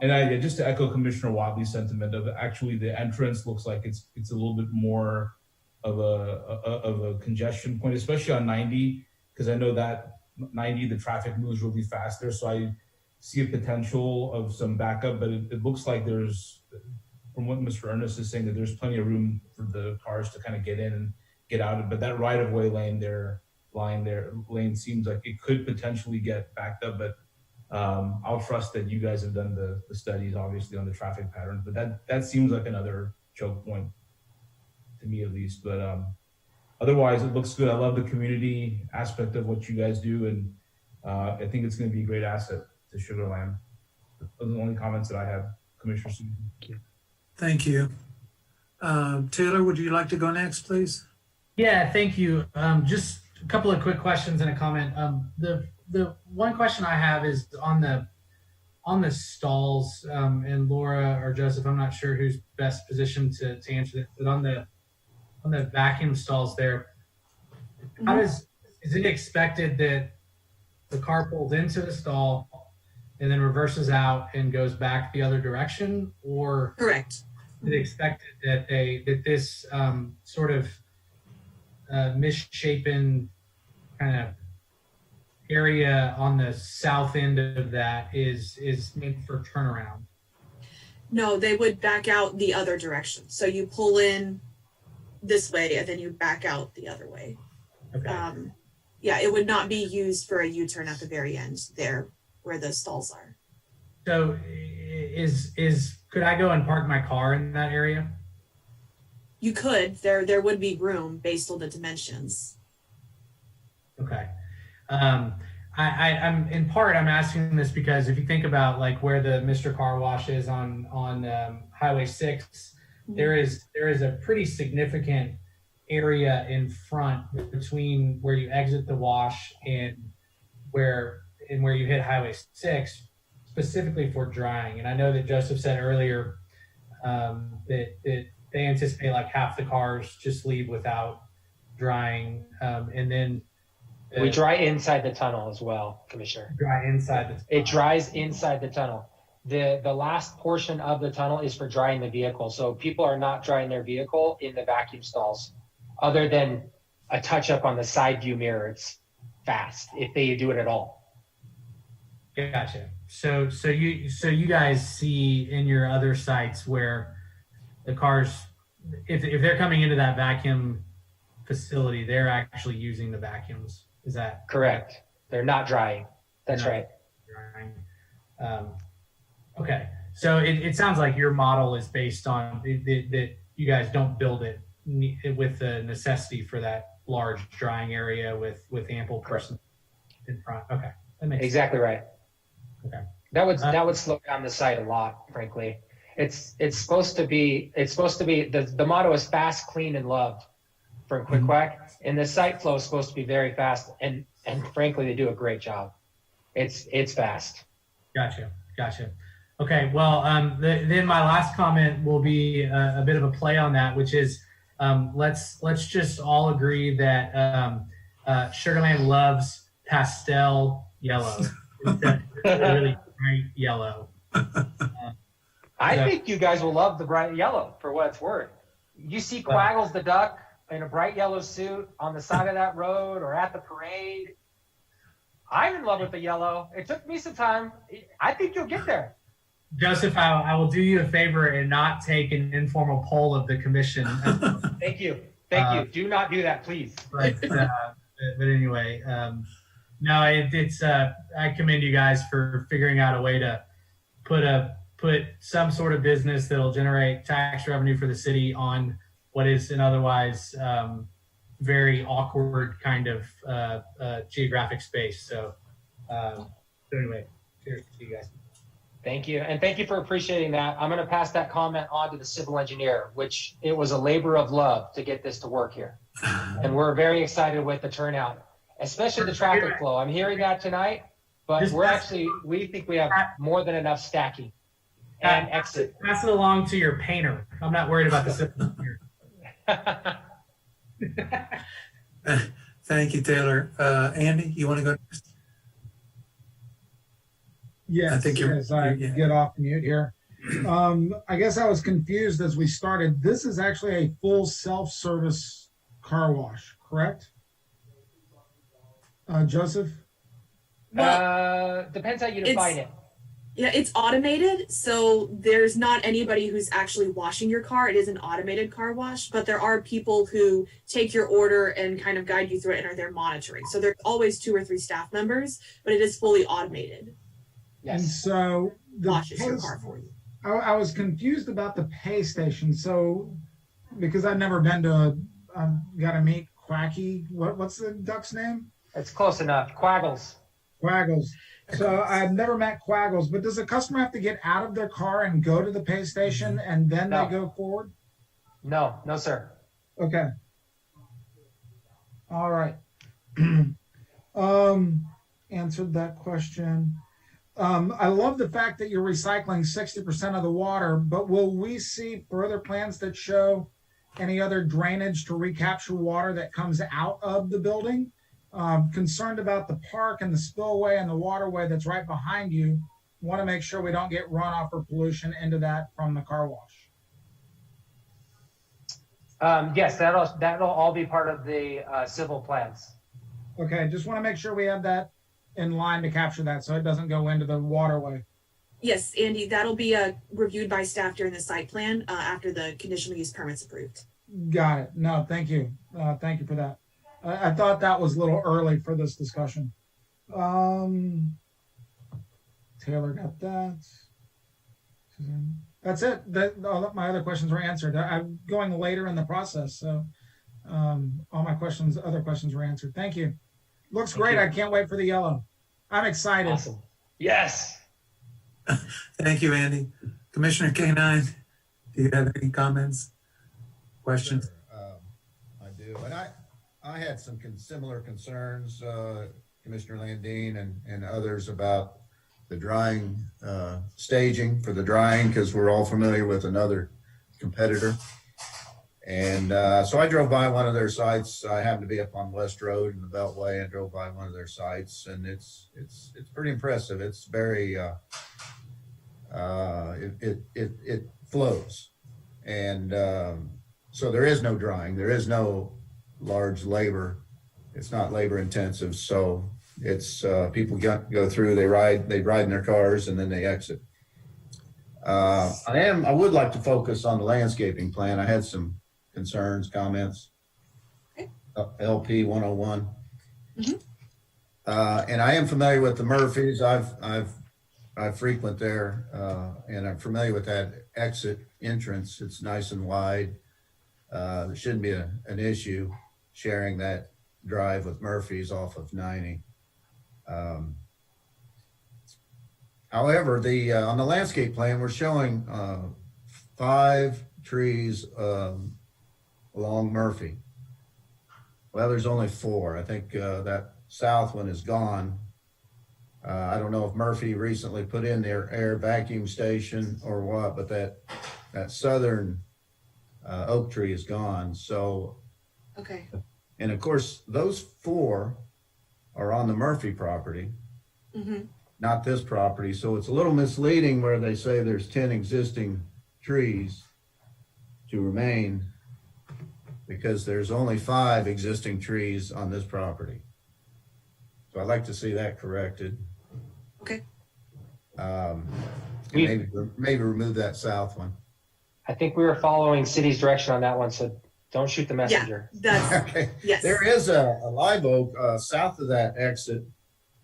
And just to echo Commissioner Wadley's sentiment of actually the entrance looks like it's a little bit more of a congestion point, especially on 90, because I know that 90, the traffic moves really fast there. So I see a potential of some backup, but it looks like there's, from what Mr. Ernest is saying, that there's plenty of room for the cars to kind of get in and get out. But that right-of-way lane seems like it could potentially get backed up, but I'll trust that you guys have done the studies, obviously, on the traffic patterns. But that seems like another choke point to me, at least. But otherwise, it looks good. I love the community aspect of what you guys do, and I think it's going to be a great asset to Sugar Land. Those are the only comments that I have, Commissioner Susan. Thank you. Taylor, would you like to go next, please? Yeah, thank you. Just a couple of quick questions and a comment. The one question I have is on the stalls, and Laura or Joseph, I'm not sure who's best positioned to answer this, but on the vacuum stalls there, is it expected that the car pulls into the stall and then reverses out and goes back the other direction, or Correct. is it expected that this sort of misshapen kind of area on the south end of that is meant for turnaround? No, they would back out the other direction. So you pull in this way and then you back out the other way. Okay. Yeah, it would not be used for a U-turn at the very end there where the stalls are. So could I go and park my car in that area? You could. There would be room based on the dimensions. Okay. I'm in part, I'm asking this because if you think about like where the Mr. Car Wash is on Highway 6, there is a pretty significant area in front between where you exit the wash and where you hit Highway 6, specifically for drying. And I know that Joseph said earlier that they anticipate like half the cars just leave without drying, and then we dry inside the tunnel as well, Commissioner. Dry inside the tunnel. It dries inside the tunnel. The last portion of the tunnel is for drying the vehicle. So people are not drying their vehicle in the vacuum stalls, other than a touch up on the side view mirror. It's fast if they do it at all. Gotcha. So you guys see in your other sites where the cars, if they're coming into that vacuum facility, they're actually using the vacuums. Is that correct? They're not drying. That's right. Drying. Okay. So it sounds like your model is based on that you guys don't build it with the necessity for that large drying area with ample person in front. Okay. That makes exactly sense. right. Okay. That would slow down the site a lot, frankly. It's supposed to be the motto is fast, clean, and loved from Quack, and the site flow is supposed to be very fast, and frankly they do a great job. It's fast. Gotcha. Okay, well, then my last comment will be a bit of a play on that, which is let's just all agree that Sugar Land loves pastel yellow. It's really bright yellow. I think you guys will love the bright yellow for what it's worth. You see Quaggles the duck in a bright yellow suit on the side of that road or at the parade. I'm in love with the yellow. It took me some time. I think you'll get there. Joseph, I will do you a favor and not take an informal poll of the commission. Thank you. Thank you. Do not do that, please. But anyway, no, it's I commend you guys for figuring out a way to put some sort of business that'll generate tax revenue for the city on what is an otherwise very awkward kind of geographic space. So anyway, cheers to you guys. Thank you. And thank you for appreciating that. I'm going to pass that comment on to the civil engineer, which it was a labor of love to get this to work here. And we're very excited with the turnout, especially the traffic flow. I'm hearing that tonight, but we think we have more than enough stacking and exit. Pass it along to your painter. I'm not worried about the civil engineer. Thank you, Taylor. Andy, you want to go next? Yes, I think I get off mute here. I guess I was confused as we started. This is actually a full self-service car wash, correct? Joseph? Depends how you define it. Yeah, it's automated, so there's not anybody who's actually washing your car. It is an automated car wash, but there are people who take your order and kind of guide you through it and are there monitoring. So there's always 2 or 3 staff members, but it is fully automated. Yes. And so washes your car for you. I was confused about the pay station. So because I've never been to got to meet Quacky. What's the duck's name? It's close enough. Quaggles. So I've never met Quaggles, but does a customer have to get out of their car and go to the pay station and then they go forward? No, sir. Okay. All right. Answered that question. I love the fact that you're recycling 60% of the water, but will we see further plans that show any other drainage to recapture water that comes out of the building? Concerned about the park and the spillway and the waterway that's right behind you. Want to make sure we don't get runoff or pollution into that from the car wash. Yes, that'll all be part of the civil plans. Okay, just want to make sure we have that in line to capture that so it doesn't go into the waterway. Yes, Andy, that'll be reviewed by staff during the site plan after the conditional use permit's approved. Got it. No, thank you. Thank you for that. I thought that was a little early for this discussion. Taylor got that. That's it. All my other questions were answered. I'm going later in the process, so all my other questions were answered. Thank you. Looks great. I can't wait for the yellow. I'm excited. Awesome. Yes. Thank you, Andy. Commissioner K9, do you have any comments, questions? Sure. I do. And I had some similar concerns, Commissioner Landine and others, about the drying, staging for the drying, because we're all familiar with another competitor. And so I drove by one of their sites. I happened to be up on West Road in the Beltway and drove by one of their sites, and it's pretty impressive. It's very it flows, and so there is no drying. There is no large labor. It's not labor intensive. So it's people go through. They ride in their cars and then they exit. I would like to focus on the landscaping plan. I had some concerns, comments. Okay. LP 101. Mm-hmm. And I am familiar with the Murphys. I frequent there, and I'm familiar with that exit entrance. It's nice and wide. There shouldn't be an issue sharing that drive with Murphys off of 90. However, on the landscape plan, we're showing 5 trees along Murphy. Well, there's only 4. I think that south one is gone. I don't know if Murphy recently put in their air vacuum station or what, but that southern oak tree is gone. So, okay. And of course, those 4 are on the Murphy property, mm-hmm. not this property. So it's a little misleading where they say there's 10 existing trees to remain, because there's only 5 existing trees on this property. So I'd like to see that corrected. Okay. Maybe remove that south one. I think we were following city's direction on that one, so don't shoot the messenger. Yeah, that's okay. Yes. There is a live oak south of that exit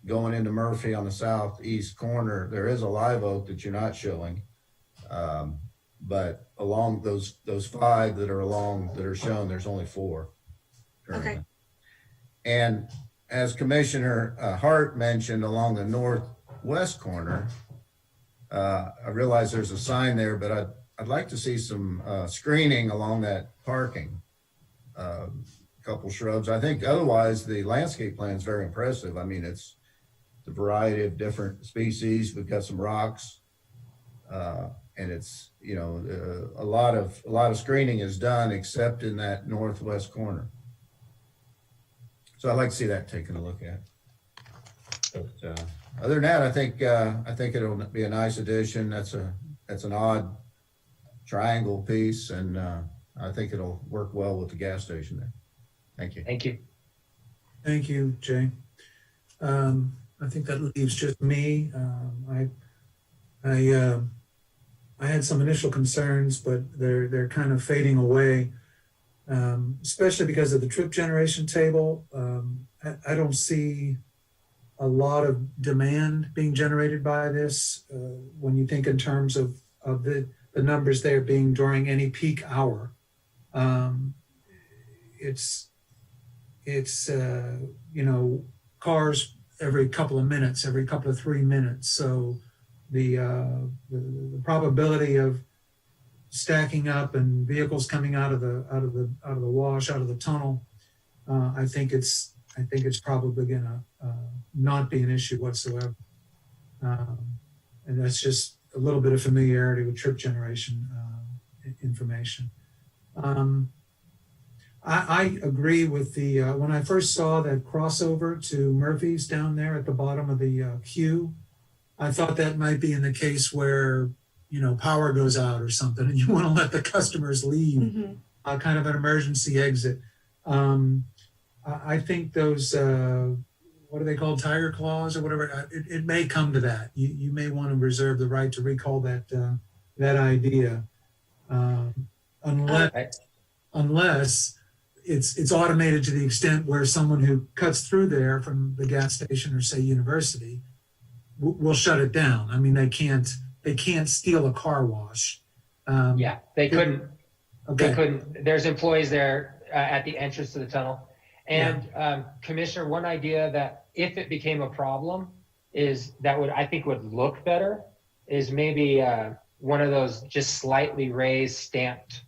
going into Murphy on the southeast corner. There is a live oak that you're not showing. But along those 5 that are shown, there's only 4. currently. Okay. And as Commissioner Hart mentioned, along the northwest corner, I realize there's a sign there, but I'd like to see some screening along that parking. A couple shrubs. I think otherwise the landscape plan is very impressive. I mean, it's the variety of different species. We've got some rocks, and it's, you know, a lot of screening is done except in that northwest corner. So I'd like to see that taken a look at. But other than that, I think it'll be a nice addition. That's an odd triangle piece, and I think it'll work well with the gas station there. Thank you. Thank you. Thank you, Jay. I think that leaves just me. I had some initial concerns, but they're kind of fading away, especially because of the trip generation table. I don't see a lot of demand being generated by this when you think in terms of the numbers there being during any peak hour. It's you know, cars every couple of minutes, every couple of 3 minutes. So the probability of stacking up and vehicles coming out of the wash, out of the tunnel, I think it's probably gonna not be an issue whatsoever. And that's just a little bit of familiarity with trip generation information. I agree with the, when I first saw that crossover to Murphy's down there at the bottom of the queue, I thought that might be in the case where, you know, power goes out or something and you want to let the customers leave, kind of an emergency exit. I think those, what are they called, tiger claws or whatever, it may come to that. You may want to reserve the right to recall that idea, unless it's automated to the extent where someone who cuts through there from the gas station or say university will shut it down. I mean, they can't steal a car wash. Yeah, they couldn't. Okay. They couldn't. There's employees there at the entrance to the tunnel. And Commissioner, one idea that if it became a problem is that I think would look better is maybe one of those just slightly raised stamped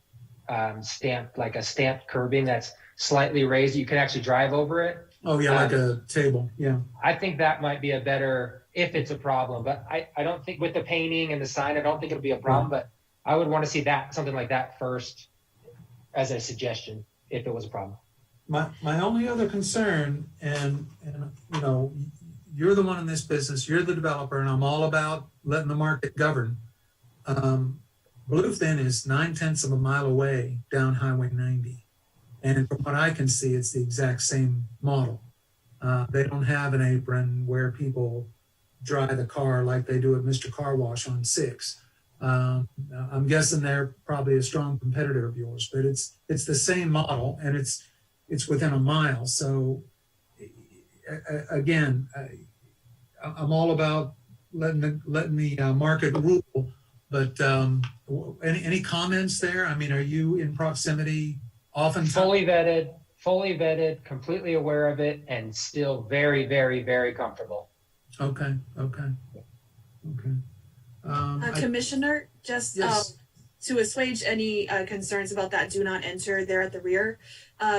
like a stamped curbing that's slightly raised. You can actually drive over it. Oh yeah, like a table. Yeah. I think that might be a better, if it's a problem, but I don't think with the painting and the sign, I don't think it'll be a problem, but I would want to see something like that first as a suggestion if it was a problem. My only other concern, and you know, you're the one in this business, you're the developer, and I'm all about letting the market govern. Bluefin is 9/10 of a mile away down Highway 90. And from what I can see, it's the exact same model. They don't have an apron where people dry the car like they do at Mr. Car Wash on 6. I'm guessing they're probably a strong competitor of yours, but it's the same model and it's within a mile. So again, I'm all about letting the market rule. But any comments there? I mean, are you in proximity often? Fully vetted, completely aware of it, and still very, very, very comfortable. Okay. Commissioner, just Yes. To assuage any concerns about that do not enter there at the rear.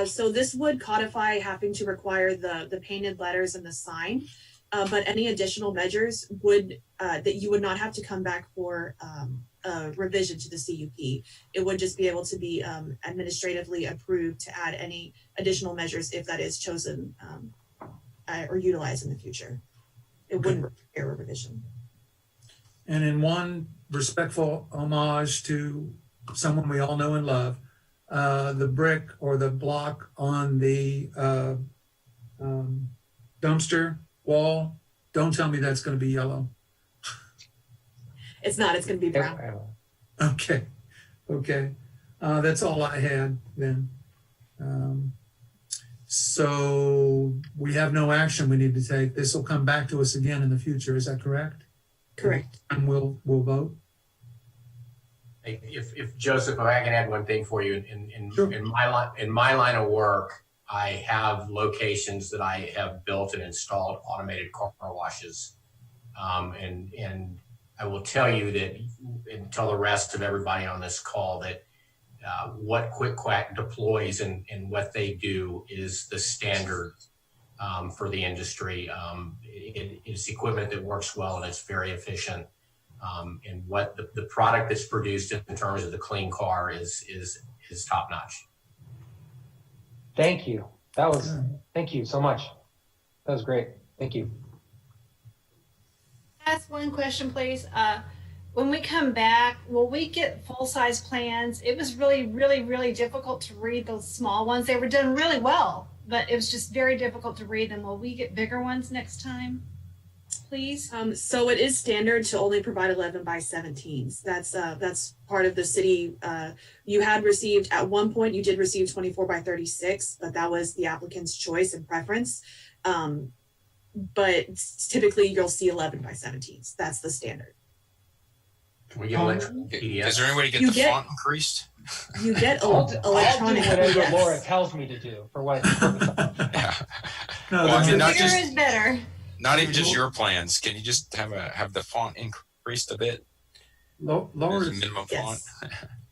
So this would codify having to require the painted letters and the sign. But any additional measures would that you would not have to come back for a revision to the CUP. It would just be able to be administratively approved to add any additional measures if that is chosen or utilized in the future. It wouldn't require a revision. And in one respectful homage to someone we all know and love, the brick or the block on the dumpster wall, don't tell me that's going to be yellow. It's not, it's going to be brown. Okay. That's all I had then. So we have no action we need to take. This will come back to us again in the future. Is that correct? Correct. And we'll vote. If Joseph, if I can add one thing for you, in Sure. in my line of work, I have locations that I have built and installed automated car washes. And I will tell you that, and tell the rest of everybody on this call, that what Quack deploys and what they do is the standard for the industry. It's equipment that works well and it's very efficient. And what the product that's produced in terms of the clean car is top notch. Thank you. Thank you so much. That was great. Thank you. Ask one question, please. When we come back, will we get full-size plans? It was really, really, really difficult to read those small ones. They were done really well, but it was just very difficult to read them. Will we get bigger ones next time, please? So it is standard to only provide 11 by 17s. That's part of the city. You had received, at one point, you did receive 24 by 36, but that was the applicant's choice and preference. But typically you'll see 11 by 17s. That's the standard. Can we get electronic PDF? Is there any way to get the font increased? You get electronic. I'll do whatever yes. Laura tells me to do for what it's worth. Yeah. No, Well, I mean, not Bigger just is better. not even just your plans. Can you just have the font increased a bit? Laura's There's a minimum font.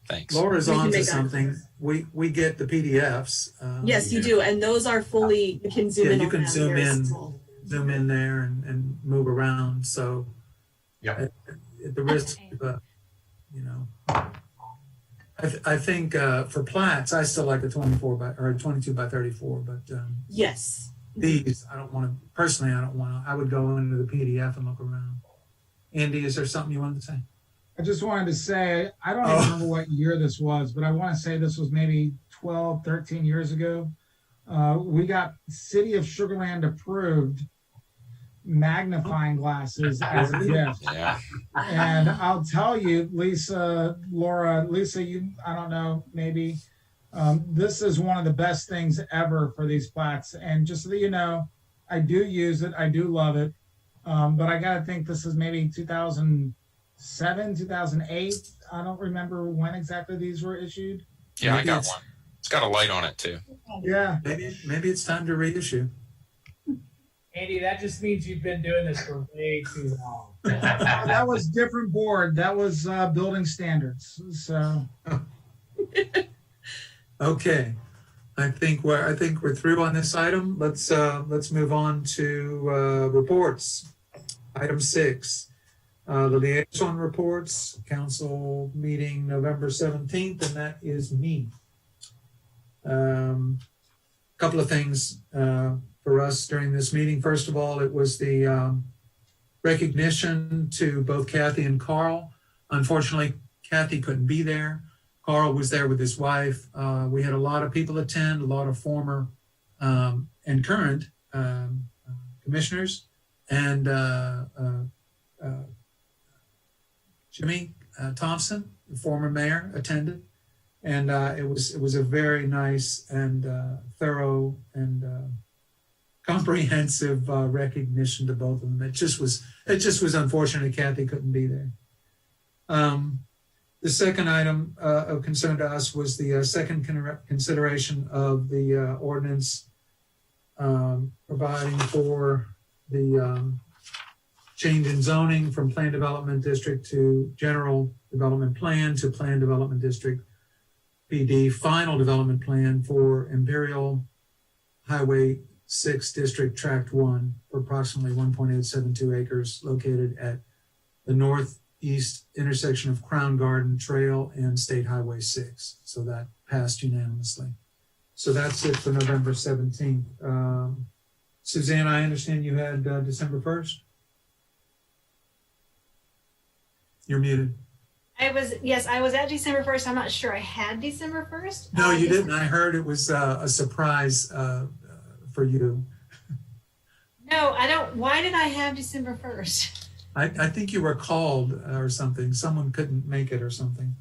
Thanks. Laura's We can on to make that. something. We get the PDFs. Yes, you do, and those are fully. You can zoom Yeah, in. you on can them. zoom They're in. small. Zoom in there and move around. So, Yeah. at the risk of, I think for plats, I still like the 24 by or 22 by 34, but Yes. these I don't want to personally. I don't want to. I would go into the PDF and look around. Andy, is there something you wanted to say? I just wanted to say, I don't even remember what year this was, but I want to say this was maybe 12, 13 years ago. We got City of Sugar Land approved magnifying glasses as a gift. Yeah. And I'll tell you, Lisa, Laura, Lisa, I don't know, maybe this is one of the best things ever for these plats. And just so that you know, I do use it. I do love it. But I got to think this is maybe 2007, 2008. I don't remember when exactly these were issued. Yeah, Maybe I got it's- one. It's got a light on it too. Yeah. Maybe it's time to reissue. Andy, that just means you've been doing this for way too long. That was different board. That was building standards. So Okay, I think we're through on this item. Let's move on to reports. Item 6, the liaison reports. Council meeting November 17th, and that is me. Couple of things for us during this meeting. First of all, it was the recognition to both Kathy and Carl. Unfortunately, Kathy couldn't be there. Carl was there with his wife. We had a lot of people attend, a lot of former and current commissioners, and Jimmy Thompson, the former mayor, attended. And it was a very nice and thorough and comprehensive recognition to both of them. It just was unfortunate Kathy couldn't be there. The second item of concern to us was the second consideration of the ordinance providing for the change in zoning from Plan Development District to General Development Plan to Plan Development District PD final development plan for Imperial Highway 6 District Tract 1 for approximately 1.872 acres located at the northeast intersection of Crown Garden Trail and State Highway 6. So that passed unanimously. So that's it for November 17th. Suzanne, I understand you had December 1st? You're muted. I was at December 1st. I'm not sure I had December 1st. No, you didn't. I heard it was a surprise for you. No, I don't. Why did I have December 1st? I think you were called or something. Someone couldn't make it or something.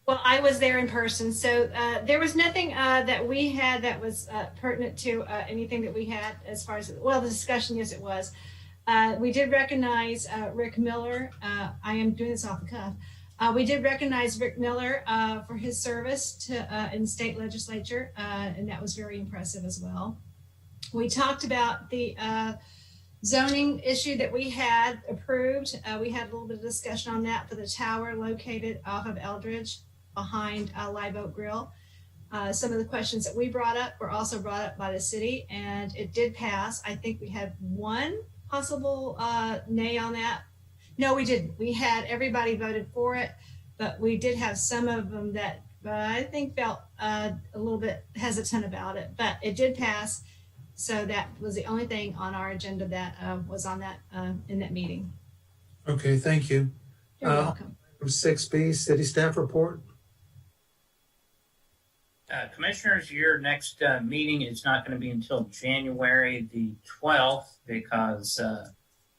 Well, I was there in person. So there was nothing that we had that was pertinent to anything that we had as far as, well, the discussion, yes, it was. We did recognize Rick Miller. I am doing this off the cuff. We did recognize Rick Miller for his service to in state legislature, and that was very impressive as well. We talked about the zoning issue that we had approved. We had a little bit of discussion on that for the tower located off of Eldridge behind Live Oak Grill. Some of the questions that we brought up were also brought up by the city, and it did pass. I think we had one possible nay on that. No, we didn't. We had everybody voted for it, but we did have some of them that I think felt a little bit hesitant about it, but it did pass. So that was the only thing on our agenda that was on that in that meeting. Okay, thank you. You're welcome. 6B, city staff report. Commissioners, your next meeting is not going to be until January the 12th because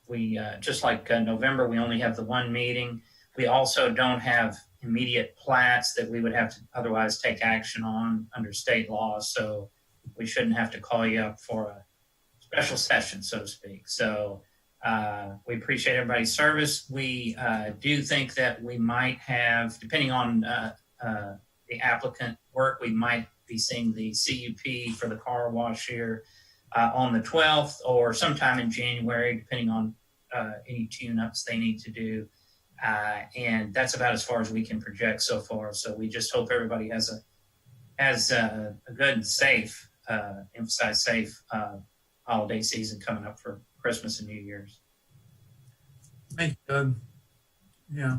we, just like November, we only have the one meeting. We also don't have immediate plats that we would have to otherwise take action on under state law. So we shouldn't have to call you up for a special session, so to speak. So we appreciate everybody's service. We do think that we might have, depending on the applicant work, we might be seeing the CUP for the car wash here on the 12th or sometime in January, depending on any tune-ups they need to do. And that's about as far as we can project so far. So we just hope everybody has a good and safe, emphasize safe holiday season coming up for Christmas and New Year's. Thank you, Doug. Yeah.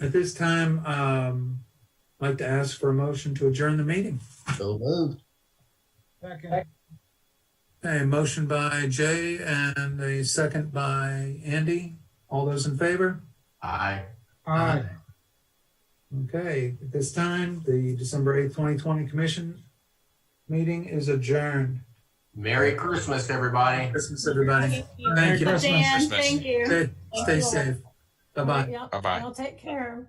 At this time, I'd like to ask for a motion to adjourn the meeting. So moved. Second. A motion by Jay and a second by Andy. All those in favor? Aye. Aye. Okay, at this time, the December 8th, 2020 Commission meeting is adjourned. Merry Christmas, everybody. Christmas, everybody. Thank you. Thank you. Dan, Christmas. thank you. Stay safe. Bye-bye. Yep. Bye-bye. Y'all take care.